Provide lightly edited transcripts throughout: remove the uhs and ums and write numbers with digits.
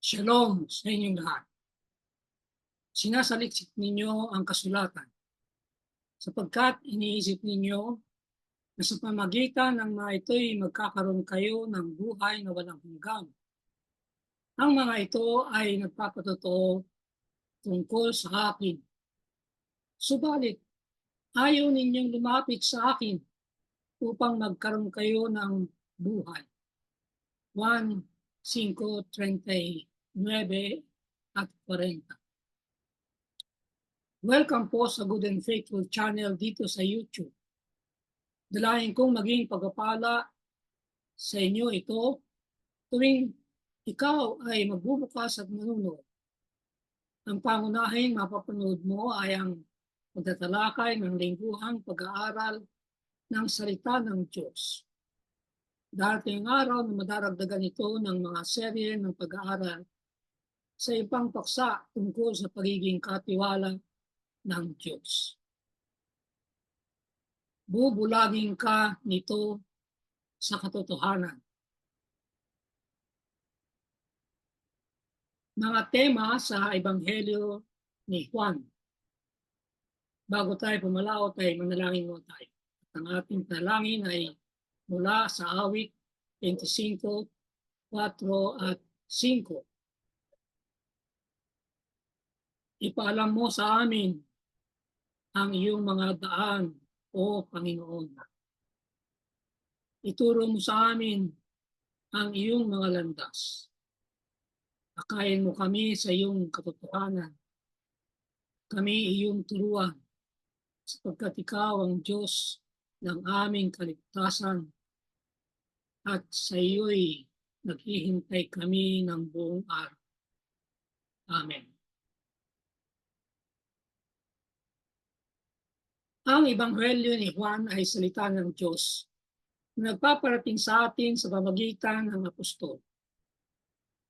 Shalom sa inyong lahat. Sinasaliksik ninyo ang kasulatan sapagkat iniisip ninyo na sa pamagitan ng mga ito'y magkakaroon kayo ng buhay na walang hanggan. Ang mga ito ay nagpapatotoo tungkol sa akin. Subalit, ayaw ninyong lumapit sa akin upang magkaroon kayo ng buhay. 1:5:39 at 40. Welcome po sa Good and Faithful channel dito sa YouTube. Dalayan kong maging pagpapala sa inyo ito tuwing ikaw ay magbubukas at manunod. Ang pangunahing mapapanood mo ay ang pagtatalakay ng lingguhang pag-aaral ng salita ng Diyos. Darating ang araw na madaragdagan ito ng mga serye ng pag-aaral sa ibang paksa tungkol sa pagiging katiwala ng Diyos. Bubulagin ka nito sa katotohanan. Mga tema sa Ebanghelyo ni Juan. Bago tayo pumalaot ay manalangin mo tayo. At ang ating panalangin ay mula sa awit 25:4 at 5. Ipaalam mo sa amin ang iyong mga daan, o Panginoon. Ituro mo sa amin ang iyong mga landas. Akayin mo kami sa iyong katotohanan. Kami iyong turuan, sapagkat ikaw ang Diyos ng aming kaligtasan at sa iyo'y naghihintay kami ng buong araw. Amen. Ang Ebanghelyo ni Juan ay salita ng Diyos na nagpaparating sa atin sa pamamagitan ng apostol.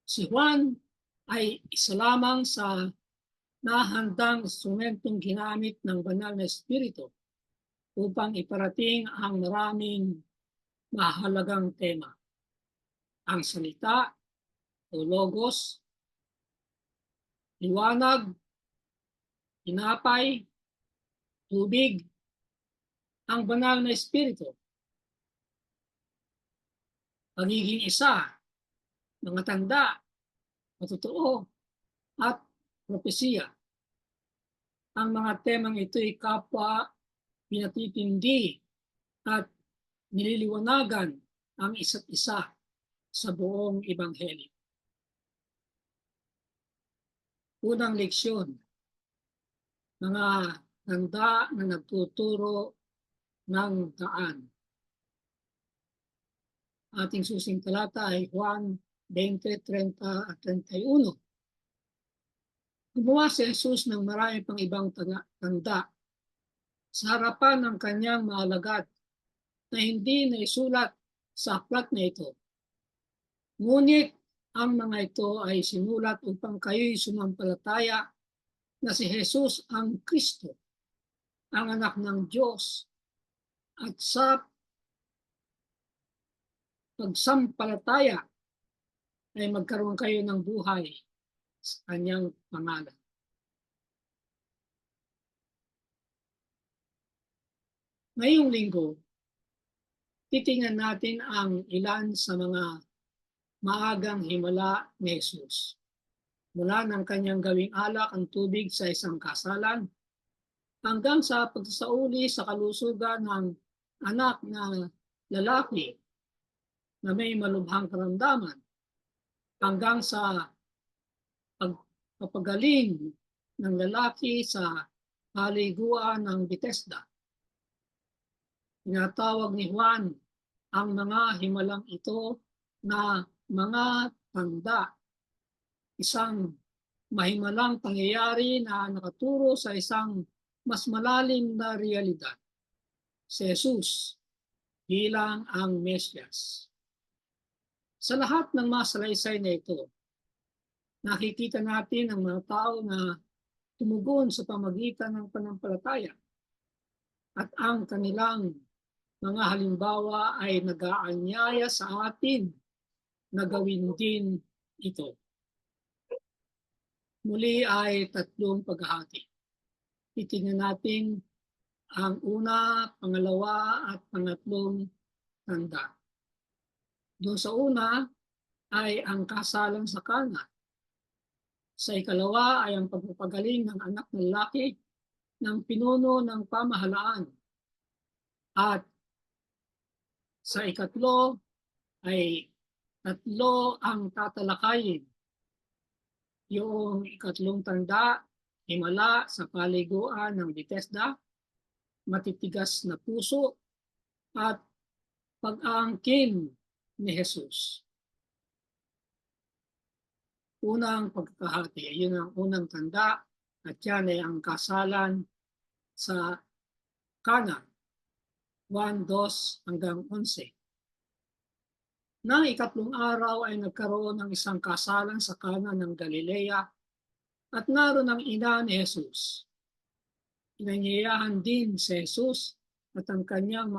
Si Juan ay isa lamang sa nahandang instrumentong ginamit ng banal na espiritu upang iparating ang maraming mahalagang tema. Ang salita o logos, liwanag, tinapay, tubig, ang banal na espiritu, pagiging isa, mga tanda, matotoo, at propesiya. Ang mga temang ito'y kapwa pinatitindi at nililiwanagan ang isa't isa sa buong Ebanghelyo. Unang leksyon, mga tanda na nagtuturo ng daan. Ating susing talata ay Juan 20:30 at 31. Gumawa si Jesus ng marami pang ibang tanda sa harapan ng kanyang mga alagad na hindi naisulat sa aklat na ito. Ngunit ang mga ito ay sinulat upang kayo'y sumampalataya na si Jesus ang Kristo, ang anak ng Diyos, at sa pagsampalataya ay magkaroon kayo ng buhay sa kanyang pangalan. Ngayong linggo, titingnan natin ang ilan sa mga maagang himala ni Jesus. Mula ng kanyang gawing alak ang tubig sa isang kasalan, hanggang sa pagsasauli sa kalusugan ng anak na lalaki na may malubhang karamdaman, hanggang sa pagpapagaling ng lalaki sa paliguan ng Bethesda. Tinatawag ni Juan ang mga himalang ito na mga tanda, isang mahimalang pangyayari na nakaturo sa isang mas malalim na realidad, si Jesus bilang ang Mesyas. Sa lahat ng mga salaysay na ito, nakikita natin ang mga tao na tumugon sa pamagitan ng panampalataya at ang kanilang mga halimbawa ay nag-aanyaya sa atin na gawin din ito. Muli ay tatlong paghahati. Titingnan natin ang una, pangalawa at pangatlong tanda. Doon sa una ay ang kasalan sa Kana. Sa ikalawa ay ang pagpapagaling ng anak ng lalaki ng pinuno ng pamahalaan. At sa ikatlo ay tatlo ang tatalakayin. Yung ikatlong tanda, himala sa paliguan ng Bethesda, matitigas na puso, at pag-aangkin ni Jesus. Unang pagkakahati, yun ang unang tanda, at yan ay ang kasalan sa Kana, 1:2 hanggang 11. Nang ikatlong araw ay nagkaroon ng isang kasalan sa Kana ng Galilea at naroon ang ina ni Jesus. Inanyayahan din si Jesus at ang kanyang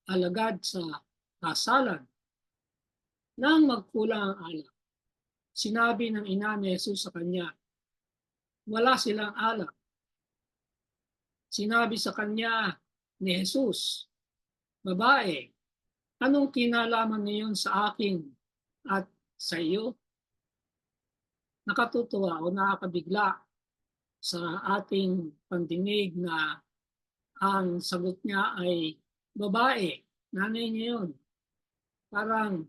alagad sa kasalan. Nang magkulang ang alak, sinabi ng ina ni Jesus sa kanya, wala silang alak. Sinabi sa kanya ni Jesus, babae, anong kinalaman niyon sa akin at sa iyo? Nakatutuwa o nakakabigla sa ating pandinig na ang sagot niya ay babae, nanay niya yun. Parang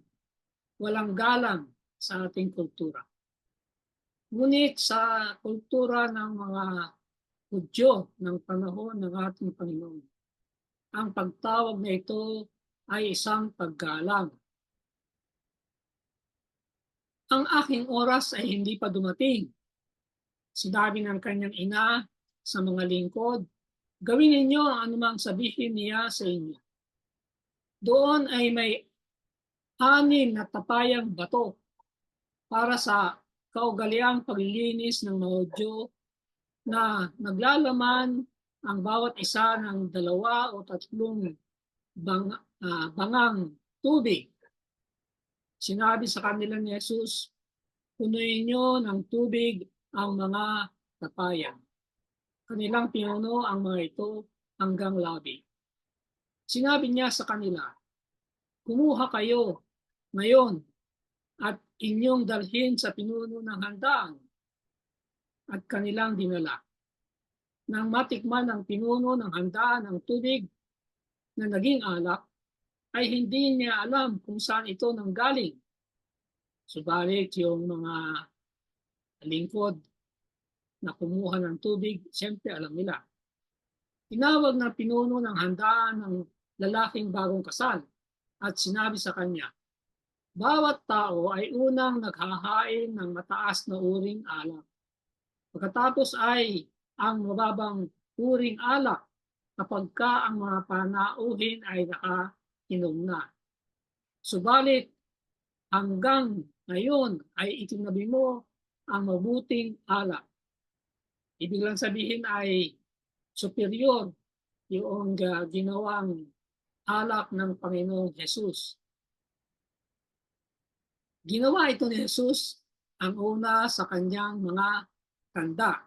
walang galang sa ating kultura. Ngunit sa kultura ng mga Hudyo ng panahon ng ating Panginoon, ang pagtawag na ito ay isang paggalang. Ang aking oras ay hindi pa dumating. Sinabi ng kanyang ina sa mga lingkod, gawin ninyo ang anumang sabihin niya sa inyo. Doon ay may 6 na tapayang bato para sa kaugaliang paglilinis ng mga Hudyo na naglalaman ang bawat isa ng 2 o 3 bangang tubig. Sinabi sa kanila ni Jesus, punuin niyo ng tubig ang mga tapayan. Kanilang pinuno ang mga ito hanggang labi. Sinabi niya sa kanila, kumuha kayo ngayon at inyong dalhin sa pinuno ng handaan. At kanilang dinala. Nang matikman ng pinuno ng handaan ng tubig na naging alak, ay hindi niya alam kung saan ito nanggaling. Subalit yung mga lingkod na kumuha ng tubig, siyempre alam nila. Tinawag ng pinuno ng handaan ng lalaking bagong kasal at sinabi sa kanya, bawat tao ay unang naghahain ng mataas na uring alak. Pagkatapos ay ang mababang uring alak kapag ka ang mga panauhin ay nakainom na. Subalit hanggang ngayon ay itinabi mo ang mabuting alak. Ibig lang sabihin ay superior yung ginawang alak ng Panginoong Jesus. Ginawa ito ni Jesus ang una sa kanyang mga tanda.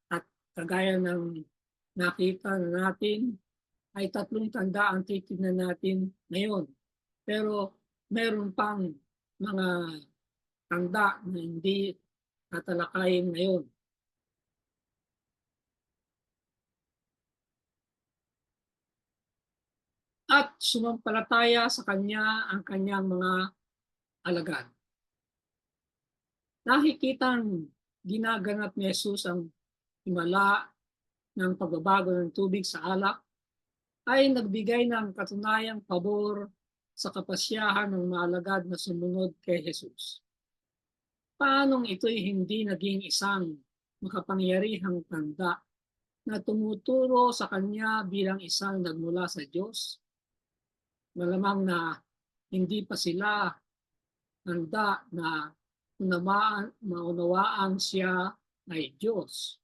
At kagaya ng nakita na natin, ay 3 tanda ang titignan natin ngayon. Pero meron pang mga tanda na hindi tatalakayin ngayon. At sumampalataya sa kanya ang kanyang mga alagad. Nakikitang ginaganap ni Jesus ang himala ng pagbabago ng tubig sa alak ay nagbigay ng katunayang pabor sa kapasyahan ng mga alagad na sumunod kay Jesus. Paanong ito'y hindi naging isang makapangyarihang tanda na tumuturo sa kanya bilang isang nagmula sa Diyos? Malamang na hindi pa sila handa na maunawaan siya ay Diyos.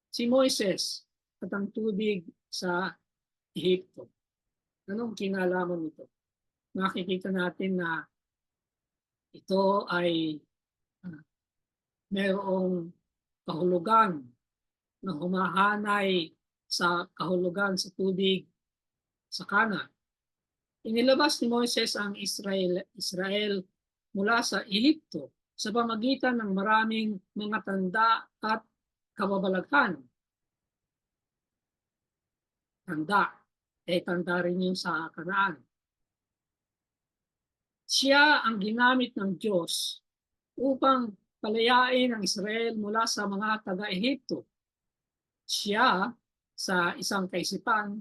Si Moises at ang tubig sa Ehipto. Anong kinalaman nito? Nakikita natin na Ito ay ah, mayroong kahulugan na humahanay sa kahulugan sa tubig sa Kana. Inilabas ni Moises ang Israel mula sa Ehipto sa pamagitan ng maraming mga tanda at kababalaghan. Tanda, tanda rin yun sa Kanaan. Siya ang ginamit ng Diyos upang palayain ang Israel mula sa mga taga-Ehipto. Siya sa isang kaisipan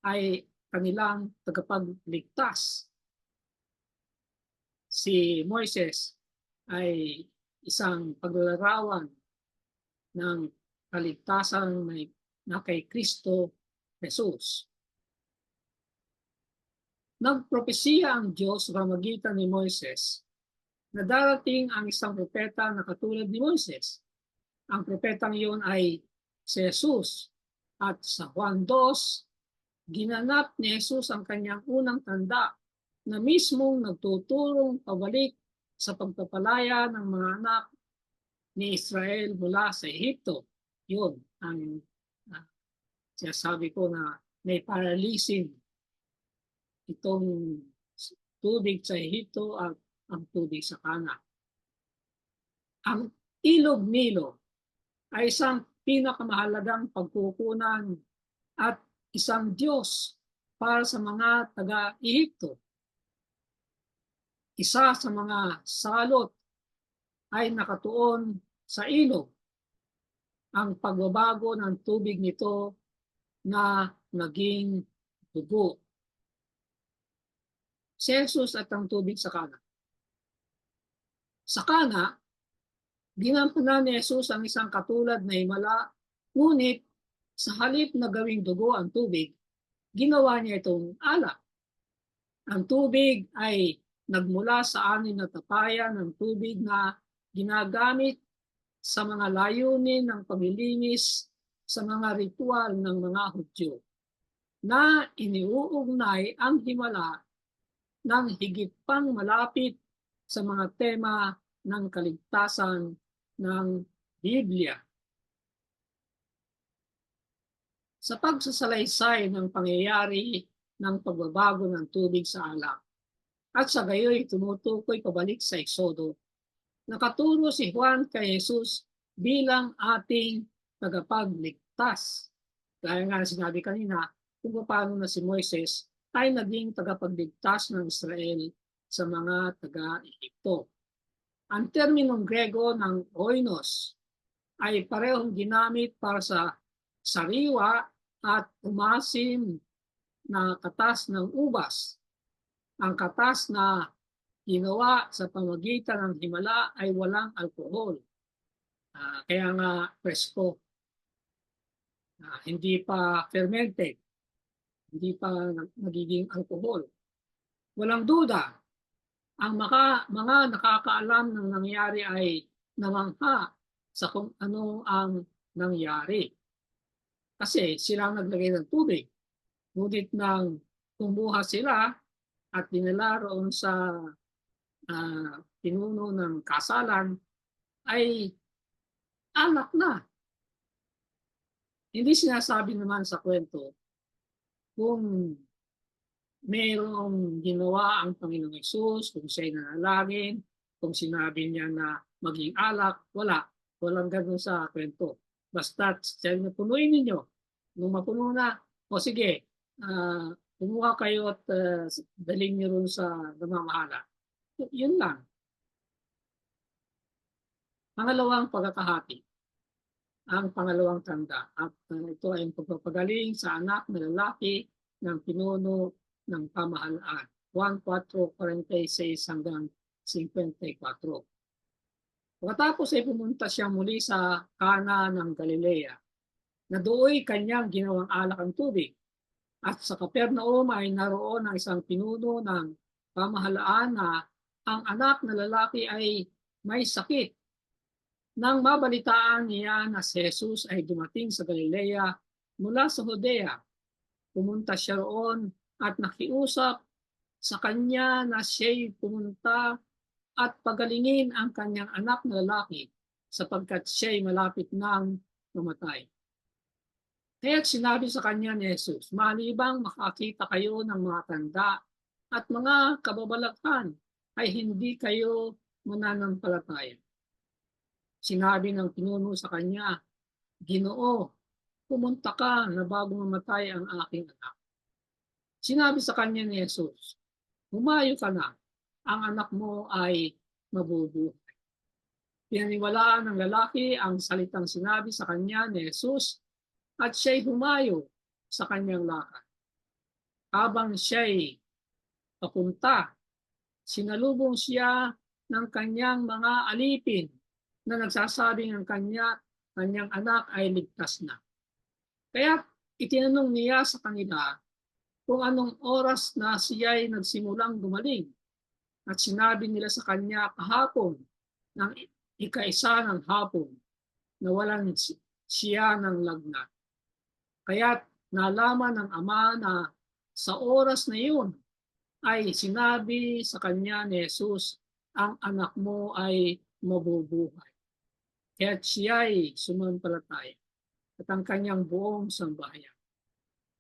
ay kanilang tagapagligtas. Si Moises ay isang paglalarawan ng kaligtasan na kay Kristo Jesus. Nagpropesiya ang Diyos sa pamamagitan ni Moises na darating ang isang propeta na katulad ni Moises. Ang propetang iyon ay si Jesus. At sa Juan 2, ginanap ni Jesus ang kanyang unang tanda na mismong nagtuturong pabalik sa pagpapalaya ng mga anak ni Israel mula sa Ehipto. Yun ang sinasabi ko na may paralisin itong tubig sa Ehipto at ang tubig sa Kana. Ang ilog Nilo ay isang pinakamahalagang pagkukunan at isang Diyos para sa mga taga-Ehipto. Isa sa mga salot ay nakatuon sa ilog. Ang pagbabago ng tubig nito na naging dugo. Si Jesus at ang tubig sa Kana. Sa Kana, ginampanan ni Jesus ang isang katulad na himala, ngunit sa halip na gawing dugo ang tubig, ginawa niya itong alak. Ang tubig ay nagmula sa anim na tapayan ng tubig na ginagamit sa mga layunin ng paglilinis sa mga ritual ng mga Hudyo na iniuugnay ang himala ng higit pang malapit sa mga tema ng kaligtasan ng Biblia. Sa pagsasalaysay ng pangyayari ng pagbabago ng tubig sa alak at sa gayoy tumutukoy pabalik sa Eksodo, nakaturo si Juan kay Jesus bilang ating tagapagligtas. Gaya nga sinabi kanina, kung paano na si Moises ay naging tagapagligtas ng Israel sa mga taga-Ehipto. Ang terminong Grego ng oinos ay parehong ginamit para sa sariwa at umasim na katas ng ubas. Ang katas na ginawa sa pamagitan ng himala ay walang alkohol. Kaya nga presko, hindi pa fermented, hindi pa nagiging alcohol. Walang duda, ang mga nakakaalam ng nangyari ay namangha sa kung ano ang nangyari. Kasi sila naglagay ng tubig. Ngunit nang kumuha sila at dinala roon sa pinuno ng kasalan, ay anak na. Hindi sinasabi naman sa kwento kung mayroong ginawa ang Panginoong Hesus, kung siya'y nanalangin, kung sinabi niya na maging alak, wala. Walang ganun sa kwento. Basta sabi na punuin ninyo. Nung mapuno na, o sige, kumuha kayo at daling niyo rin sa namamahala. Yun lang. Pangalawang pagkakahati. Ang pangalawang tanda. At ito ay ang pagpapagaling sa anak na lalaki ng pinuno ng pamahalaan. 1:4:46 hanggang 54. Pagkatapos ay pumunta siya muli sa Kana ng Galilea, na dooy kanyang ginawang alak ang tubig. At sa Capernaum ay naroon ang isang pinuno ng pamahalaan na ang anak na lalaki ay may sakit. Nang mabalitaan niya na si Jesus ay dumating sa Galilea mula sa Judea, pumunta siya roon at nakiusap sa kanya na siya'y pumunta at pagalingin ang kanyang anak na lalaki sapagkat siya'y malapit nang mamatay. Kaya't sinabi sa kanya ni Jesus, malibang makakita kayo ng mga tanda at mga kababalaghan, ay hindi kayo mananampalataya. Sinabi ng pinuno sa kanya, Ginoo, pumunta ka na bago mamatay ang aking anak. Sinabi sa kanya ni Jesus, humayo ka na, ang anak mo ay mabubuhay. Pinaniwalaan ng lalaki ang salitang sinabi sa kanya ni Jesus at siya'y humayo sa kanyang lakad. Habang siya'y papunta, sinalubong siya ng kanyang mga alipin na nagsasabing ang kanyang anak ay ligtas na. Kaya itinanong niya sa kanila kung anong oras na siya'y nagsimulang gumaling. At sinabi nila sa kanya kahapon ng ika-1 ng hapon na walang siya ng lagnat. Kaya't nalaman ng ama na sa oras na iyon ay sinabi sa kanya ni Jesus, ang anak mo ay mabubuhay. Kaya't siya'y sumampalataya at ang kanyang buong sambahayan.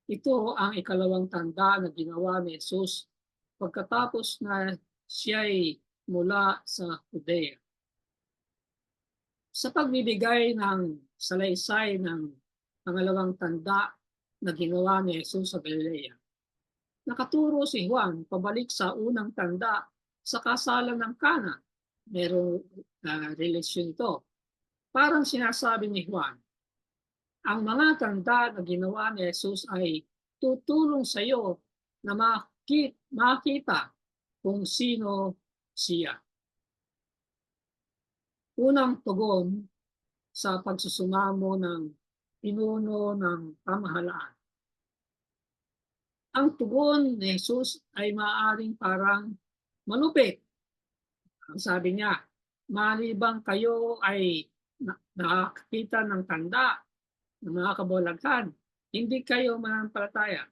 Ito ang ikalawang tanda na ginawa ni Jesus pagkatapos na siya'y mula sa Judea. Sa pagbibigay ng salaysay ng pangalawang tanda na ginawa ni Jesus sa Galilea, nakaturo si Juan pabalik sa unang tanda sa kasalan ng Kana. Merong relasyon ito. Parang sinasabi ni Juan, ang mga tanda na ginawa ni Jesus ay tutulong sa iyo na makita kung sino siya. Unang tugon sa pagsusumamo ng pinuno ng pamahalaan. Ang tugon ni Jesus ay maaaring parang malupit. Ang sabi niya, malibang kayo ay nakakita ng tanda ng mga kababalaghan, hindi kayo mananampalataya.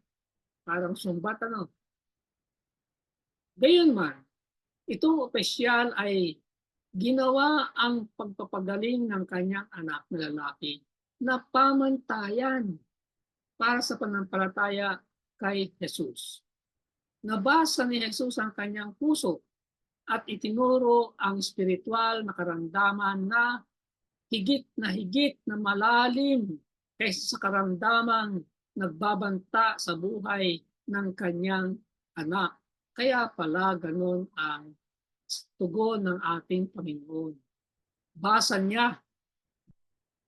Parang sumbat Gayunman, itong opisyal ay ginawa ang pagpapagaling ng kanyang anak na lalaki na pamantayan para sa pananampalataya kay Jesus. Nabasa ni Jesus ang kanyang puso at itinuro ang spiritual na karamdaman na higit na malalim kaysa sa karamdamang nagbabanta sa buhay ng kanyang anak. Kaya pala ganon ang tugon ng ating Panginoon. Basa niya,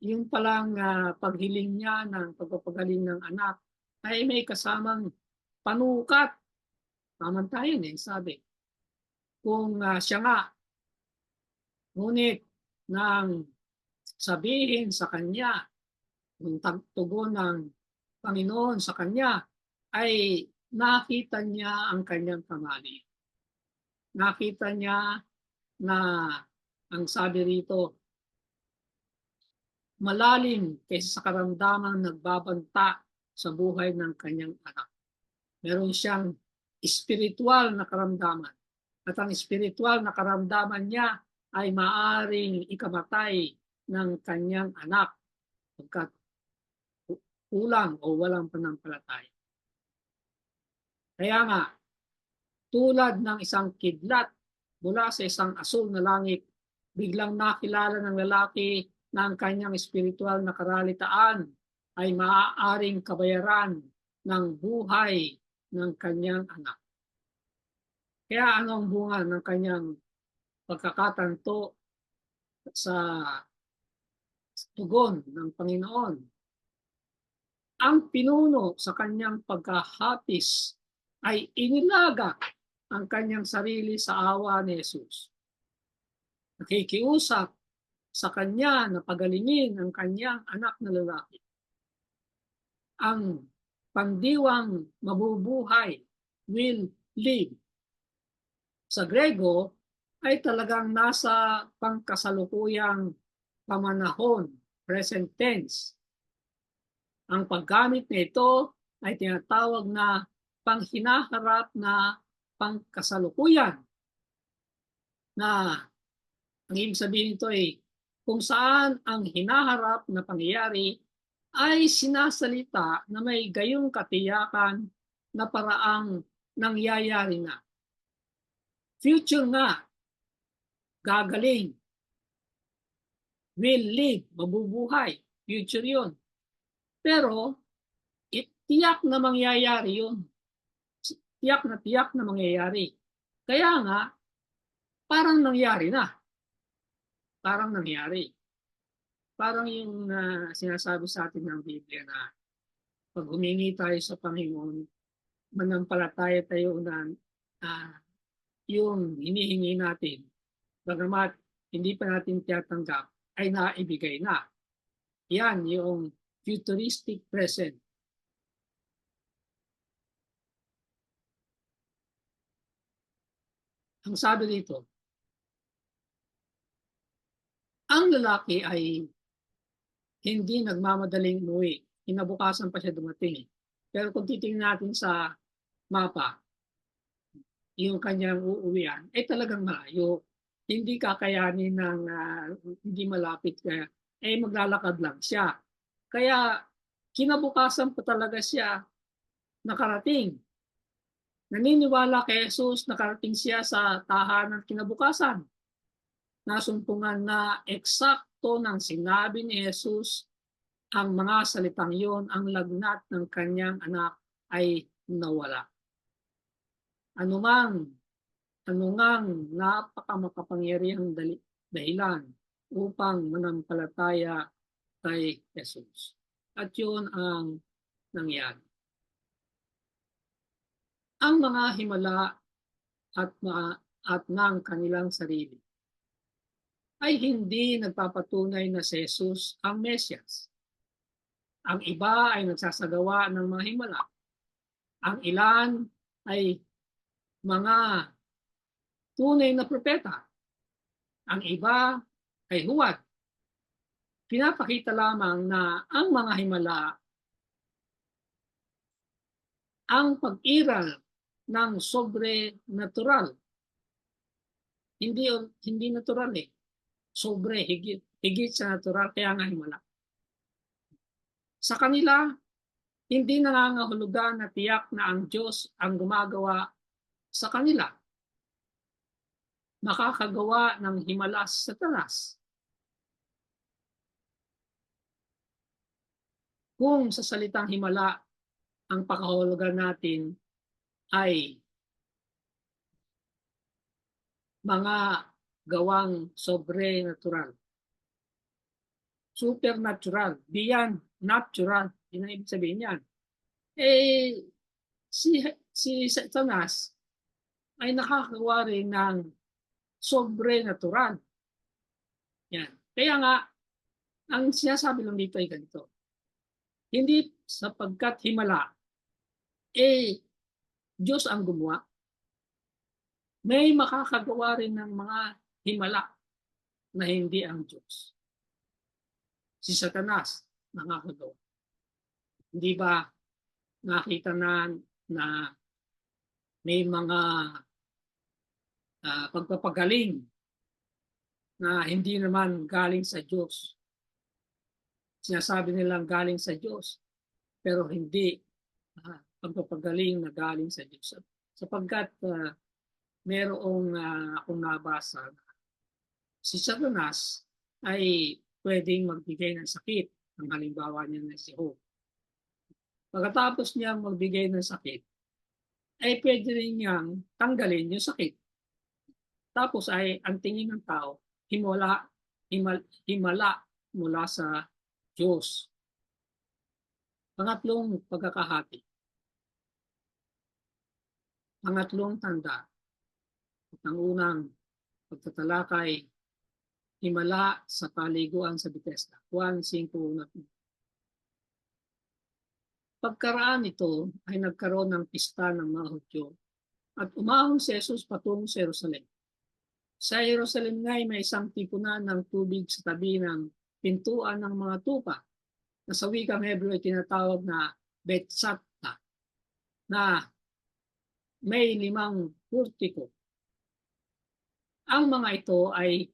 yung palang paghiling niya ng pagpapagaling ng anak ay may kasamang panukat. Pamantayan sabi. Kung siya nga, ngunit nang sabihin sa kanya, yung tugon ng Panginoon sa kanya, ay nakita niya ang kanyang kamali. Nakita niya na ang sabi rito, malalim kaysa sa karamdamang nagbabanta sa buhay ng kanyang anak. Meron siyang espiritual na karamdaman. At ang espiritual na karamdaman niya ay maaring ikamatay ng kanyang anak pagkat kulang o walang pananampalataya. Kaya nga, tulad ng isang kidlat mula sa isang asul na langit, biglang nakilala ng lalaki na ang kanyang espiritual na karalitaan ay maaaring kabayaran ng buhay ng kanyang anak. Kaya ano ang bunga ng kanyang pagkakatanto sa tugon ng Panginoon? Ang pinuno sa kanyang pagkahapis ay inilaga ang kanyang sarili sa awa ni Jesus. Nakikiusap sa kanya na pagalingin ang kanyang anak na lalaki. Ang pangdiwang mabubuhay will live. Sa Grego ay talagang nasa pangkasalukuyang pamanahon, present tense. Ang paggamit nito ay tinatawag na panghinaharap na pangkasalukuyan. na ang ibig sabihin nito ay kung saan ang hinaharap na pangyayari ay sinasalita na may gayong katiyakan na paraang nangyayari na. Future nga, gagaling, will live, mabubuhay, future yun. Pero, tiyak na mangyayari yun. Tiyak na mangyayari. Kaya nga, parang nangyari na. Parang nangyari. Parang yung sinasabi sa atin ng Biblia na pag humingi tayo sa Panginoon, manampalataya tayo na yung hinihingi natin, bagamat hindi pa natin tiyatanggap, ay naibigay na. Yan yung futuristic present. Ang sabi dito, ang lalaki ay hindi nagmamadaling umuwi. Kinabukasan pa siya dumating. Pero kung titingnan natin sa mapa, yung kanyang uuwian, ay talagang malayo. Hindi kakayanin ng hindi malapit kaya maglalakad lang siya. Kaya kinabukasan pa talaga siya nakarating. Naniniwala kay Jesus nakarating siya sa tahanan kinabukasan. Nasumpungan na eksakto ng sinabi ni Jesus ang mga salitang yon, ang lagnat ng kanyang anak ay nawala. Anumang napakamakapangyarihang dahilan upang manampalataya kay Jesus. At yun ang nangyari. Ang mga himala at ng kanilang sarili ay hindi nagpapatunay na si Jesus ang Mesyas. Ang iba ay nagsasagawa ng mga himala. Ang ilan ay mga tunay na propeta. Ang iba ay huwad. Pinapakita lamang na ang mga himala ang pag-iral ng sobrenatural. Hindi natural eh. Higit sa natural, kaya nga himala. Sa kanila, hindi nangangahulugan na tiyak na ang Diyos ang gumagawa sa kanila. Makakagawa ng himala sa Satanas. Kung sa salitang himala, ang pakahulugan natin ay mga gawang sobrenatural. Supernatural, beyond natural. Yun ang ibig sabihin yan. Si Satanas ay nakakagawa rin ng sobrenatural. Yan. Kaya nga, ang sinasabi lang dito ay ganito. Hindi sapagkat himala, Diyos ang gumawa. May makakagawa rin ng mga himala na hindi ang Diyos. Si Satanas nakakagawa. Hindi ba nakita na may mga pagpapagaling na hindi naman galing sa Diyos. Sinasabi nilang galing sa Diyos, pero hindi pagpapagaling na galing sa Diyos. Sapagkat merong akong nabasa, si Satanas ay pwedeng magbigay ng sakit. Ang halimbawa niya na si Job. Pagkatapos niyang magbigay ng sakit, ay pwede rin niyang tanggalin yung sakit. Tapos ay ang tingin ng tao, himala mula sa Diyos. Pangatlong pagkakahati. Pangatlong tanda. At ang unang pagtatalakay, himala sa paliguan sa Bethesda. Juan 5:1. Pagkaraan ito ay nagkaroon ng pista ng mga Hudyo at umahon si Jesus patungo sa Jerusalem. Sa Jerusalem nga ay may isang tipunan ng tubig sa tabi ng pintuan ng mga tupa na sa wikang Hebrew ay tinatawag na Bethsatha na may 5 purtiko. Ang mga ito ay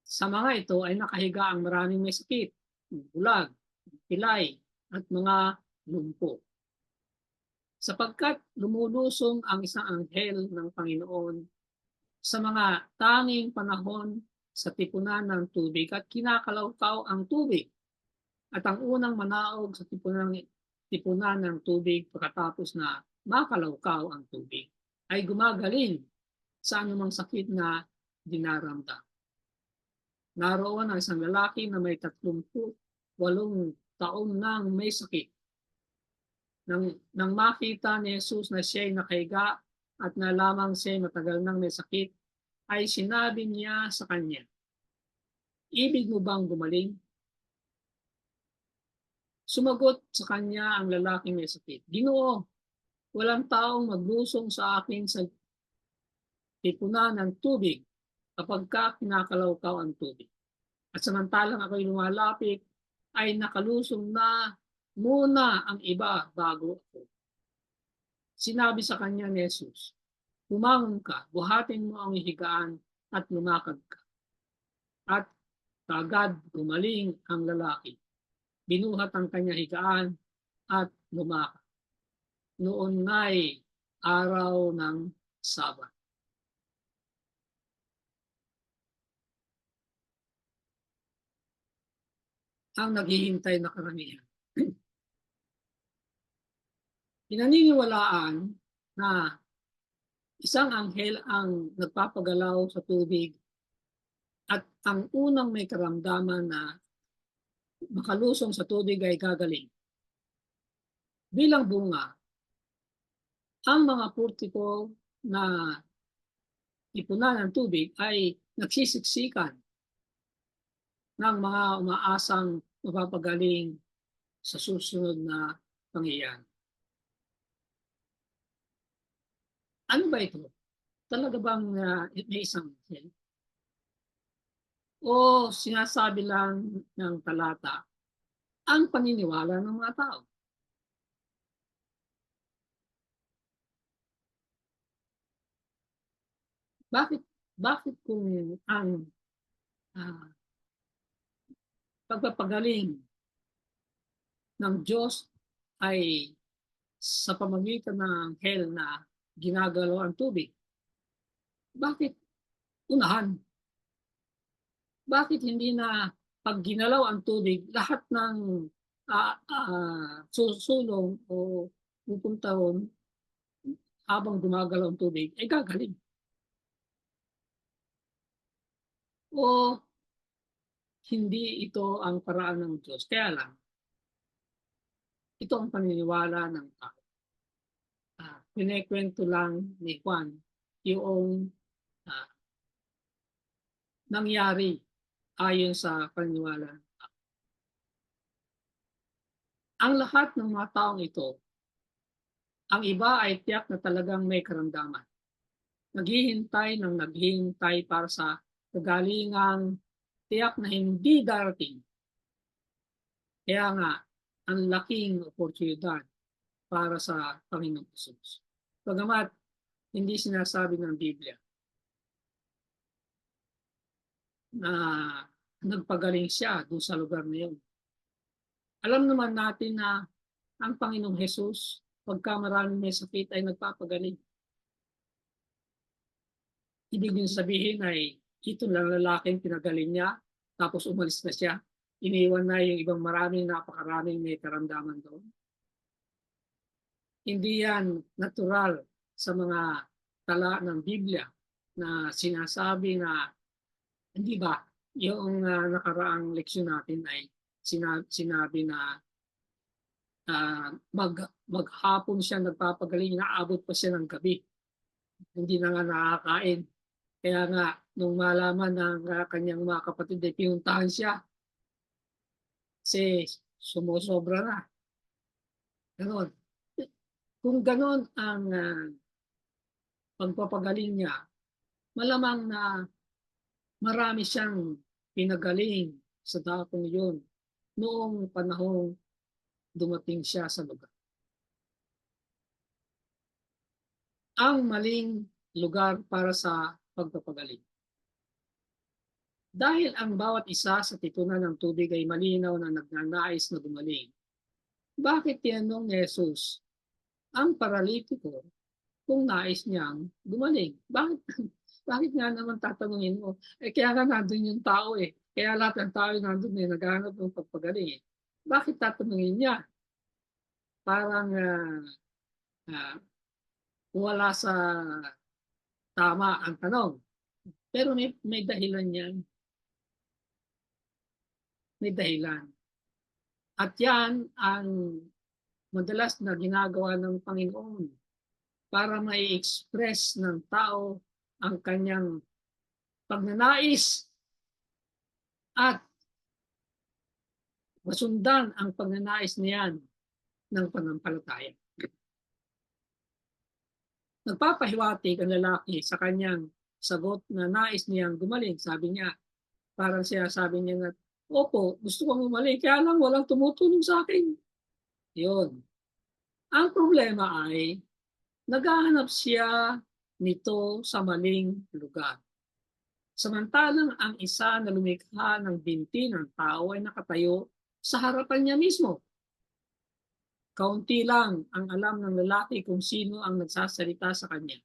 Sa mga ito ay nakahiga ang maraming may sakit, bulag, pilay, at mga lumpo. Sapagkat lumulusong ang isang anghel ng Panginoon sa mga tanging panahon sa tipunan ng tubig at kinakalawkaw ang tubig. At ang unang manaog sa tipunan ng tubig pagkatapos na makalawkaw ang tubig ay gumagaling sa anumang sakit na dinaramdam. Naroon ang isang lalaki na may 38 taon nang may sakit. Nang makita ni Jesus na siya'y nakahiga at nalamang siya'y matagal nang may sakit, ay sinabi niya sa kanya, "Ibig mo bang gumaling?" Sumagot sa kanya ang lalaking may sakit, "Ginoo, walang taong maglusong sa akin sa tipunan ng tubig kapag kinakalawkaw ang tubig. At samantalang ako'y lumalapit, ay nakalusong na muna ang iba bago ako." Sinabi sa kanya ni Jesus, "Bumangon ka, buhatin mo ang higaan at lumakad ka." At kaagad gumaling ang lalaki. Binuhat ang kanya higaan at lumakad. Noon nga'y araw ng Sabat. Ang naghihintay na karamihan. Pinaniniwalaan na isang anghel ang nagpapagalaw sa tubig at ang unang may karamdaman na makalusong sa tubig ay gagaling. Bilang bunga, ang mga purtiko na ipunan ng tubig ay nagsisiksikan ng mga umaasang mapapagaling sa susunod na pangyayari. Ano ba ito? Talaga bang may isang anghel? O sinasabi lang ng talata ang paniniwala ng mga tao? Bakit bakit kung ang ah, pagpapagaling ng Diyos ay sa pamamagitan ng anghel na ginagalaw ang tubig, bakit unahan? Bakit hindi na pag ginalaw ang tubig, lahat ng susulong o pupunta ron habang gumagalaw ang tubig ay gagaling? O hindi ito ang paraan ng Diyos? Kaya lang, ito ang paniniwala ng tao. Kinekwento lang ni Juan yung ah, nangyari ayon sa paniniwala. Ang lahat ng mga taong ito, ang iba ay tiyak na talagang may karamdaman. Naghihintay ng naghihintay para sa kagalingang tiyak na hindi darating. Kaya nga, ang laking oportunidad para sa Panginoong Jesus. Pagamat hindi sinasabi ng Biblia na nagpagaling siya doon sa lugar na yun. Alam naman natin na ang Panginoong Jesus, pagka maraming may sakit ay nagpapagaling. Ibig din sabihin ay ito lang lalaking pinagaling niya, tapos umalis na siya. Iniwan na yung ibang napakaraming may karamdaman doon. Hindi yan natural sa mga tala ng Biblia na sinasabi na, hindi ba, yung nakaraang leksyon natin ay sinabi na maghapon siya nagpapagaling, inaabot pa siya ng gabi. Hindi na nga nakakain. Kaya nga, nung malaman ng kanyang mga kapatid, ay pinuntahan siya. Kasi sumusobra na. Ganon. Kung ganon ang pagpapagaling niya, malamang na marami siyang pinagaling sa dakong yun noong panahong dumating siya sa lugar. Ang maling lugar para sa pagpapagaling. Dahil ang bawat isa sa titunan ng tubig ay malinaw na nagnanais na gumaling, bakit tinanong ni Jesus ang paralitiko kung nais niyang gumaling? Bakit, bakit nga naman tatanungin mo? Kaya nga nandun yung tao eh. Kaya lahat ng tao nandun eh, naghahanap ng pagpagaling eh. Bakit tatanungin niya? Parang uh, wala sa tama ang tanong. Pero may dahilan yan. May dahilan. At yan ang madalas na ginagawa ng Panginoon para mai-express ng tao ang kanyang pagnanais at masundan ang pagnanais niyan ng pananampalataya. Nagpapahiwatig ang lalaki sa kanyang sagot na nais niyang gumaling. Sabi niya, parang siya sabi niya na, opo, gusto kong gumaling, kaya lang walang tumutulong sa akin. Yun. Ang problema ay, naghahanap siya nito sa maling lugar. Samantalang ang isa na lumikha ng binti ng tao ay nakatayo sa harapan niya mismo. Kaunti lang ang alam ng lalaki kung sino ang nagsasalita sa kanya.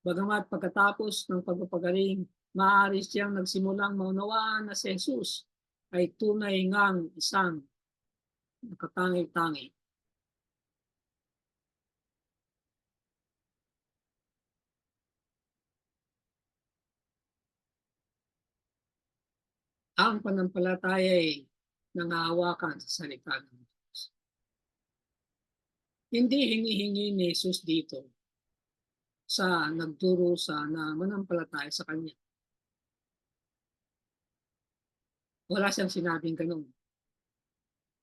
Bagamat pagkatapos ng pagpapagaling, maaari siyang nagsimulang maunawaan na si Jesus ay tunay ngang isang nakatangi-tangi. Ang panampalataya ay nangahawakan sa salita ng Diyos. Hindi hinihingi ni Jesus dito sa nagturo sa na manampalataya sa Kanya. Wala siyang sinabing ganun.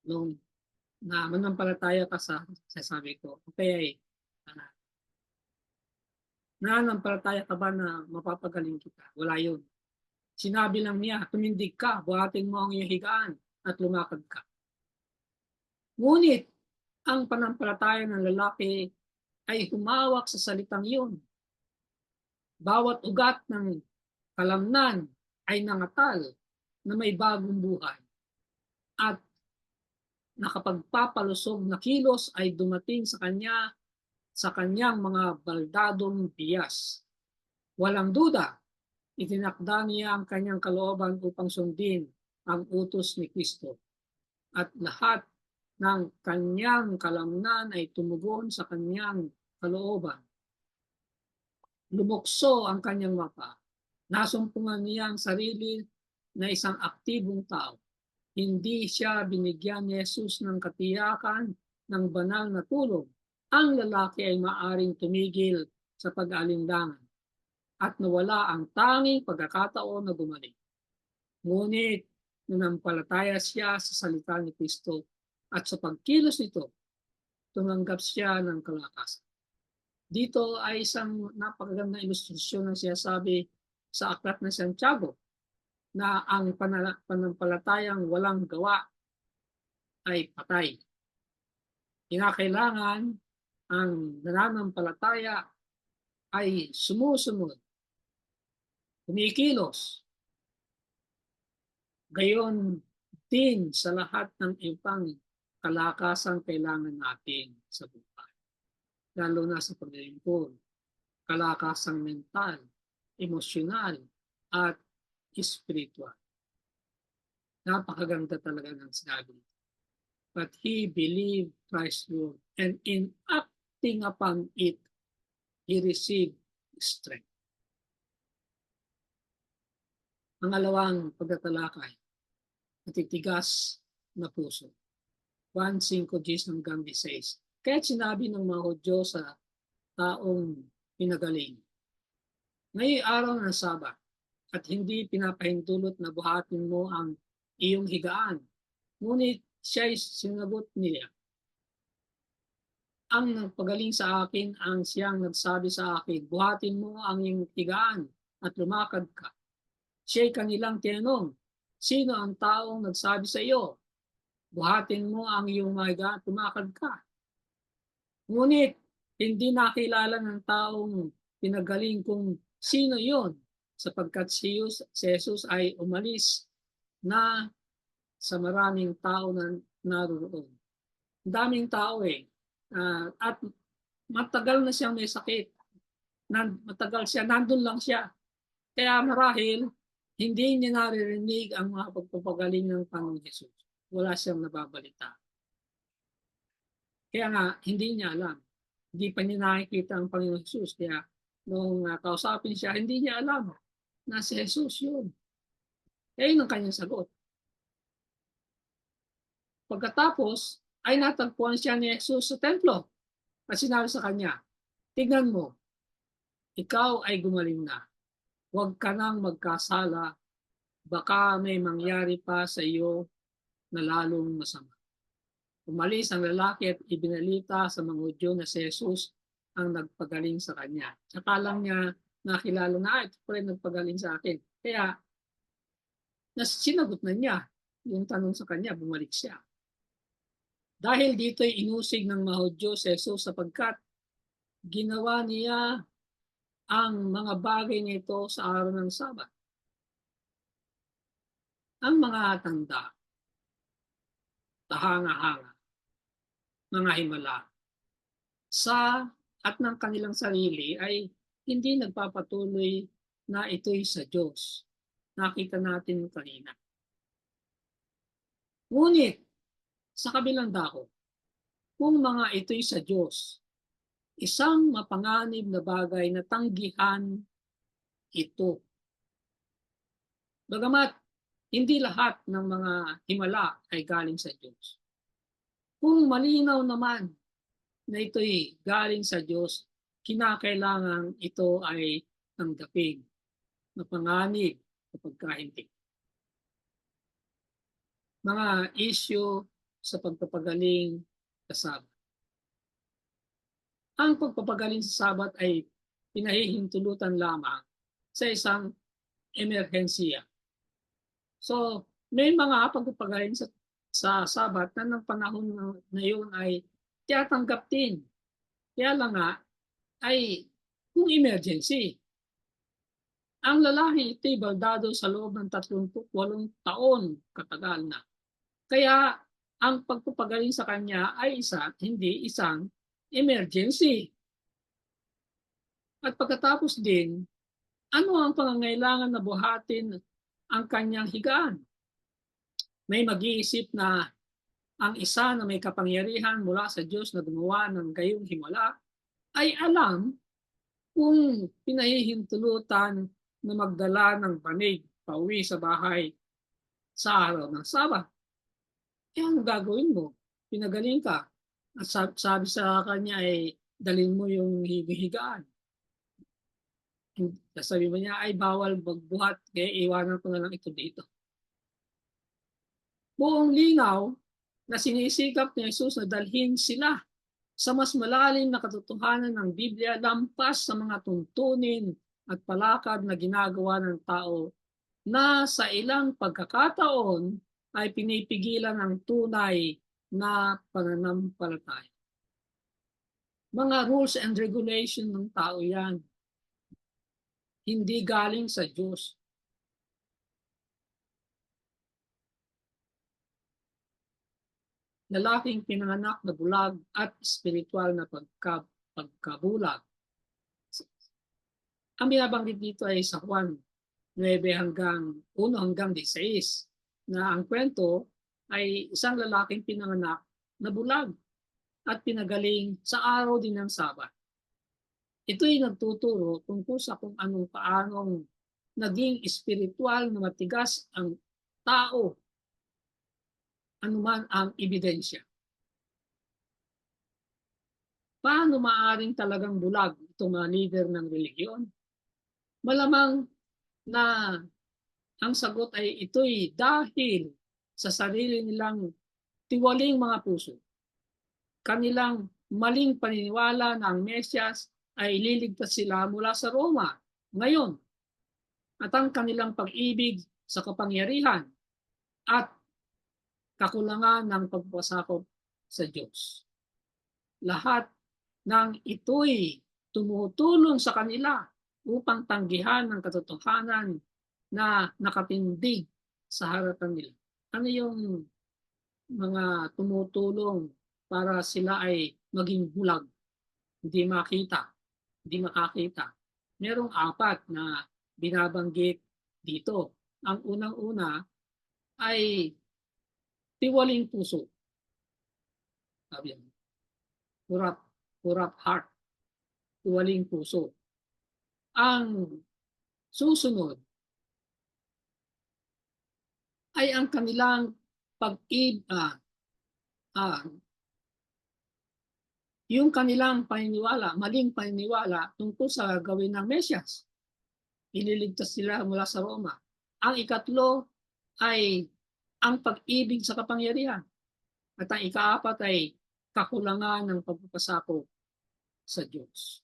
Nung na manampalataya ka sa sasabi ko, okay, nananampalataya ka ba na mapapagaling kita? Wala yun. Sinabi lang niya, tumindig ka, buhatin mo ang iyong higaan at lumakad ka. Ngunit, ang panampalataya ng lalaki ay humawak sa salitang iyon. Bawat ugat ng kalamnan ay nangatal na may bagong buhay. At nakapagpapalusog na kilos ay dumating sa kanya sa kanyang mga baldadong biyas. Walang duda, itinakda niya ang kanyang kalooban upang sundin ang utos ni Kristo. At lahat ng kanyang kalamnan ay tumugon sa kanyang kalooban. Lumukso ang kanyang mata. Nasumpungan niya ang sarili na isang aktibong tao. Hindi siya binigyan ni Jesus ng katiyakan ng banal na tulong. Ang lalaki ay maaring tumigil sa pag-alinlangan at nawala ang tanging pagkakataon na gumaling. Ngunit nanampalataya siya sa salita ni Kristo at sa pagkilos nito, tumanggap siya ng kalakasan. Dito ay isang napakagandang ilustrasyon na sinasabi sa aklat ng Santiago na ang panampalatayang walang gawa ay patay. Kinakailangan ang nananampalataya ay sumusunod, kumikilos. Gayon din sa lahat ng ibang kalakasan kailangan natin sa buhay. Lalo na sa paglilingkod, kalakasang mental, emosyonal, at spiritual. Napakaganda talaga ng sinabi. But he believed Christ's word, and in acting upon it, he received strength. Pangalawang pagtatalakay, matitigas na puso. 1:5 hanggang 16. Kaya sinabi ng mga Hudyo sa taong pinagaling, ngayong araw ng Sabat, at hindi pinapahintulot na buhatin mo ang iyong higaan. Ngunit siya'y sinagot niya, ang nagpagaling sa akin ang siyang nagsabi sa akin, buhatin mo ang iyong higaan at lumakad ka. Siya'y kanilang tinanong, sino ang taong nagsabi sa iyo? Buhatin mo ang iyong higaan at lumakad ka. Ngunit hindi nakilala ng taong pinagaling kung sino yon, sapagkat si Jesus ay umalis na sa maraming tao na naroon. Daming tao at matagal na siyang may sakit. Matagal siya, nandun lang siya. Kaya marahil, hindi niya naririnig ang mga pagpapagaling ng Panginoon Jesus. Wala siyang nababalita. Kaya nga, hindi niya alam. Hindi pa niya nakikita ang Panginoon Jesus. Kaya nung kausapin siya, hindi niya alam na si Jesus yun. Kaya yun ang kanyang sagot. Pagkatapos, ay natagpuan siya ni Jesus sa templo. At sinabi sa kanya, tignan mo, ikaw ay gumaling na. Huwag ka nang magkasala. Baka may mangyari pa sa iyo na lalong masama. Umalis ang lalaki at ibinalita sa mga Hudyo na si Jesus ang nagpagaling sa kanya. Saka lang niya nakilala na, ito pa rin nagpagaling sa akin. Kaya, sinagot na niya yung tanong sa kanya, bumalik siya. Dahil dito'y inusig ng mga Hudyo si Jesus sapagkat ginawa niya ang mga bagay nito sa araw ng Sabat. Ang mga tanda, tahanga-hanga, mga himala, sa at ng kanilang sarili ay hindi nagpapatuloy na ito'y sa Diyos. Nakita natin kanina. Ngunit, sa kabilang dako, kung mga ito'y sa Diyos, isang mapanganib na bagay na tanggihan ito. Bagamat hindi lahat ng mga himala ay galing sa Diyos. Kung malinaw naman na ito'y galing sa Diyos, kinakailangan ito ay tanggapin, mapanganib kapag hindi. Mga issue sa pagpapagaling sa Sabat. Ang pagpapagaling sa Sabat ay pinahihintulutan lamang sa isang emerhensiya. So, may mga pagpapagaling sa Sabat na ng panahon na yun ay tiyatanggap din. Kaya lang nga, ay kung emergency. Ang lalaki ito'y baldado sa loob ng 38 taon katagal na. Kaya ang pagpapagaling sa kanya ay hindi isang emergency. At pagkatapos din, ano ang pangangailangan na buhatin ang kanyang higaan? May mag-iisip na ang isa na may kapangyarihan mula sa Diyos na gumawa ng gayong himala ay alam kung pinahihintulutan na magdala ng banig pauwi sa bahay sa araw ng Sabat. Eh ano gagawin mo? Pinagaling ka. At sabi sa kanya ay dalhin mo yung higaan. Sabi mo niya ay bawal magbuhat kaya iwanan ko na lang ito dito. Buong linaw na sinisikap ni Jesus na dalhin sila sa mas malalim na katotohanan ng Biblia lampas sa mga tuntunin at palakad na ginagawa ng tao na sa ilang pagkakataon ay pinipigilan ang tunay na pananampalataya. Mga rules and regulation ng tao yan. Hindi galing sa Diyos. Lalaking pinanganak na bulag at spiritual na pagkabulag. Ang binabanggit dito ay sa Juan 9 hanggang 1 hanggang 16 na ang kwento ay isang lalaking pinanganak na bulag at pinagaling sa araw din ng Sabat. Ito'y nagtuturo tungkol sa kung paanong naging spiritual na matigas ang tao anuman ang ebidensya. Paano maaring talagang bulag itong mga leader ng relihiyon? Malamang na ang sagot ay ito'y dahil sa sarili nilang tiwaling mga puso. Kanilang maling paniniwala na ang Mesyas ay ililigtas sila mula sa Roma ngayon. At ang kanilang pag-ibig sa kapangyarihan at kakulangan ng pagpasakop sa Diyos. Lahat ng ito'y tumutulong sa kanila upang tanggihan ang katotohanan na nakatindig sa harapan nila. Ano yung mga tumutulong para sila ay maging bulag, hindi makita, hindi makakita? Merong apat na binabanggit dito. Ang unang-una ay tiwaling puso. Sabi yan. Kurap heart, tiwaling puso. Ang susunod ay ang kanilang yung kanilang paniniwala, maling paniniwala tungkol sa gawin ng Mesyas. Ililigtas sila mula sa Roma. Ang ikatlo ay ang pag-ibig sa kapangyarihan. At ang ikaapat ay kakulangan ng pagpapasakop sa Diyos.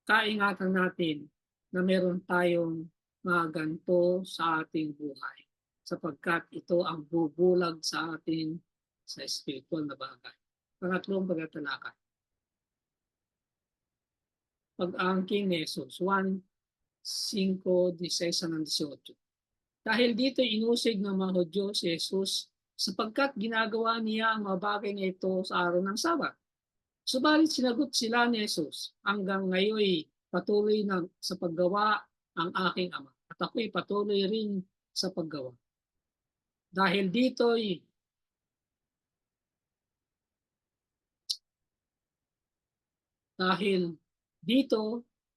Kaingatan natin na meron tayong mga ganito sa ating buhay sapagkat ito ang bubulag sa atin sa spiritual na bagay. Pangatlong pagtatalakay. Pag-angking ni Jesus 1:5-16-18. Dahil dito inusig ng mga Hudyo si Jesus sapagkat ginagawa niya ang mga bagay na ito sa araw ng Sabat. Subalit sinagot sila ni Jesus, hanggang ngayon patuloy na sa paggawa ang aking Ama at ako'y patuloy rin sa paggawa. Dahil dito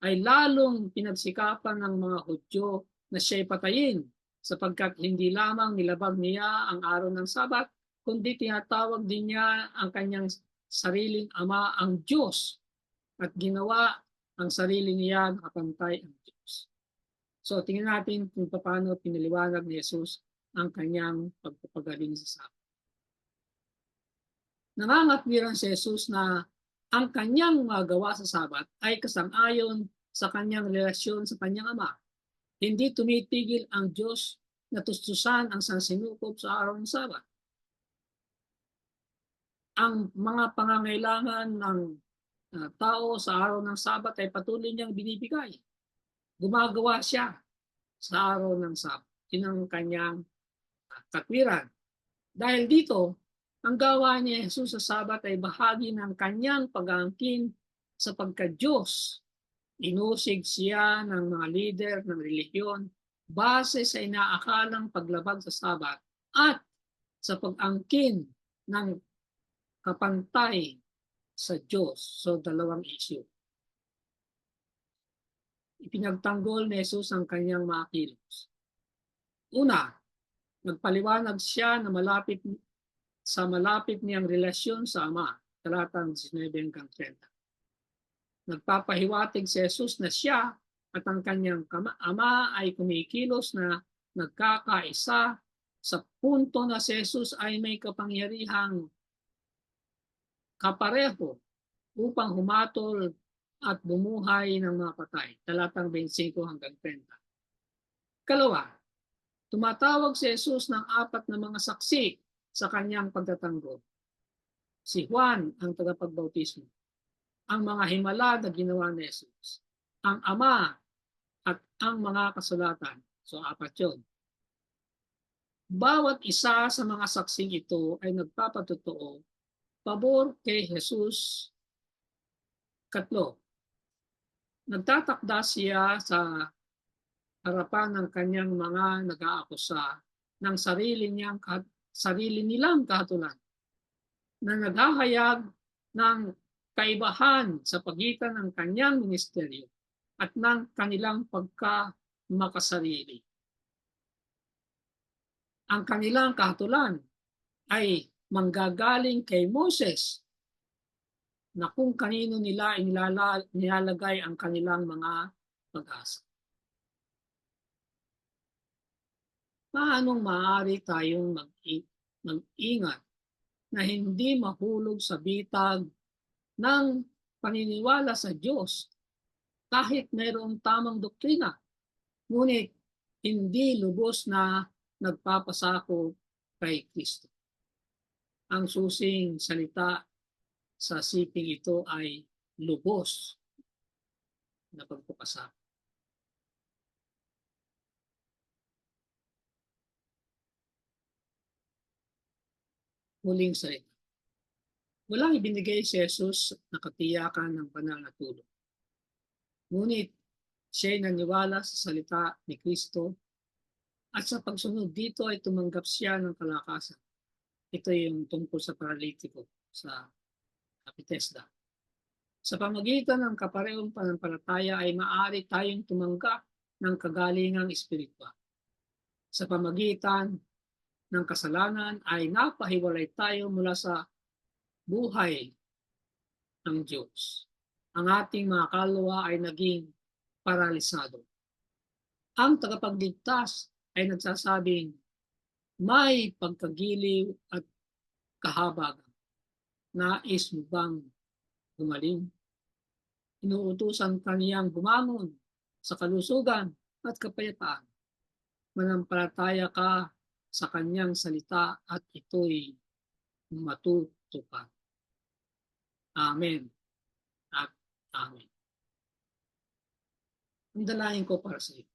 ay lalong pinagsikapan ng mga Hudyo na siya'y patayin sapagkat hindi lamang nilabag niya ang araw ng Sabat, kundi tinatawag din niya ang kanyang sariling ama ang Diyos at ginawa ang sarili niya kapantay ang Diyos. So tingnan natin kung paano pinaliwanag ni Jesus ang kanyang pagpapagaling sa Sabat. Nangangatwiran si Jesus na ang kanyang magawa sa Sabat ay kasang-ayon sa kanyang relasyon sa kanyang ama. Hindi tumitigil ang Diyos na tustusan ang sansinukob sa araw ng Sabat. Ang mga pangangailangan ng tao sa araw ng Sabat ay patuloy niyang binibigay. Gumagawa siya sa araw ng Sabat. Yun ang kanyang katwiran. Dahil dito, ang gawa ni Jesus sa Sabat ay bahagi ng kanyang pag-aangkin sa pagka-Diyos. Inusig siya ng mga lider ng relihiyon base sa inaakalang paglabag sa Sabat at sa pag-angkin ng kapantay sa Diyos. So, dalawang issue. Ipinagtanggol ni Jesus ang kanyang mga kilos. Una, nagpaliwanag siya na malapit niyang relasyon sa Ama, talatang 19-30. Nagpapahiwatig si Jesus na siya at ang kanyang ama ay kumikilos na nagkakaisa sa punto na si Jesus ay may kapangyarihang kapareho upang humatol at bumuhay ng mga patay. Talatang 25-30. Kalawa, tumatawag si Jesus ng apat na mga saksi sa kanyang pagtatanggol. Si Juan ang tagapagbautismo, ang mga himala na ginawa ni Jesus, ang Ama at ang mga kasulatan. So, apat yun. Bawat isa sa mga saksing ito ay nagpapatotoo pabor kay Jesus. Katlo, nagtatakda siya sa harapan ng kanyang mga nag-aakusa ng sarili nilang kahatulan na naghahayag ng kaibahan sa pagitan ng kanyang ministeryo at ng kanilang pagkamakasarili. Ang kanilang kahatulan ay manggagaling kay Moses na kung kanino nila nilalagay ang kanilang mga pag-asa. Paanong maaari tayong mag-ingat na hindi mahulog sa bitag ng paniniwala sa Diyos kahit mayroong tamang doktrina, ngunit hindi lubos na nagpapasako kay Kristo? Ang susing salita sa siping ito ay lubos. na pagpupasa. Huling salita. Walang ibinigay si Jesus na katiyakan ng banal na tulong. Ngunit siya'y naniwala sa salita ni Kristo at sa pagsunod dito ay tumanggap siya ng kalakasan. Ito yung tungkol sa paralitiko sa Bethesda. Sa pamagitan ng kaparehong pananampalataya ay maaari tayong tumanggap ng kagalingang espiritual. Sa pamagitan ng kasalanan ay napahiwalay tayo mula sa buhay ng Diyos. Ang ating mga kaluluwa ay naging paralisado. Ang tagapagligtas ay nagsasabing may pagkagiliw at kahabag. Nais mo bang gumaling? Inuutusan kaniyang bumangon sa kalusugan at kapayapaan. Manampalataya ka sa kanyang salita at ito'y matutupad. Amen at amen. Ang dalangin ko para sa iyo.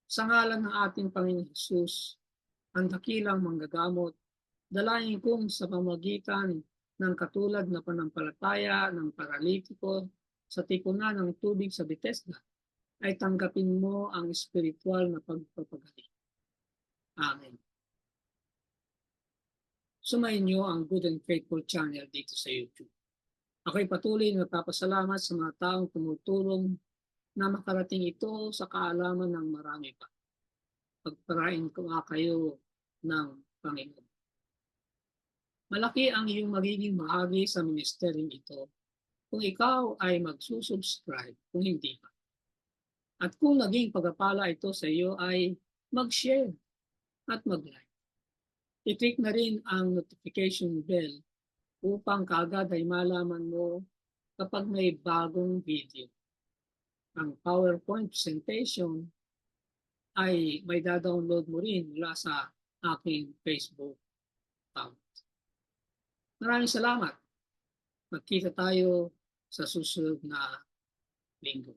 Sa ngalan ng ating Panginoon Hesus, ang dakilang manggagamot, dalangin kong sa pamagitan ng katulad na panampalataya ng paralitiko sa tipunan ng tubig sa Bethesda, ay tanggapin mo ang espiritual na pagpapagaling. Amen. Sumayin niyo ang Good and Faithful channel dito sa YouTube. Ako'y patuloy na nagpapasalamat sa mga taong tumutulong na makarating ito sa kaalaman ng marami pa. Pagparain ko kayo ng Panginoon. Malaki ang iyong magiging bahagi sa ministeryong ito kung ikaw ay magsusubscribe, kung hindi pa. At kung naging pagpapala ito sa iyo ay mag-share at mag-like. I-click na rin ang notification bell upang kaagad ay malaman mo kapag may bagong video. Ang PowerPoint presentation ay may download mo rin mula sa aking Facebook account. Maraming salamat. Magkita tayo sa susunod na linggo.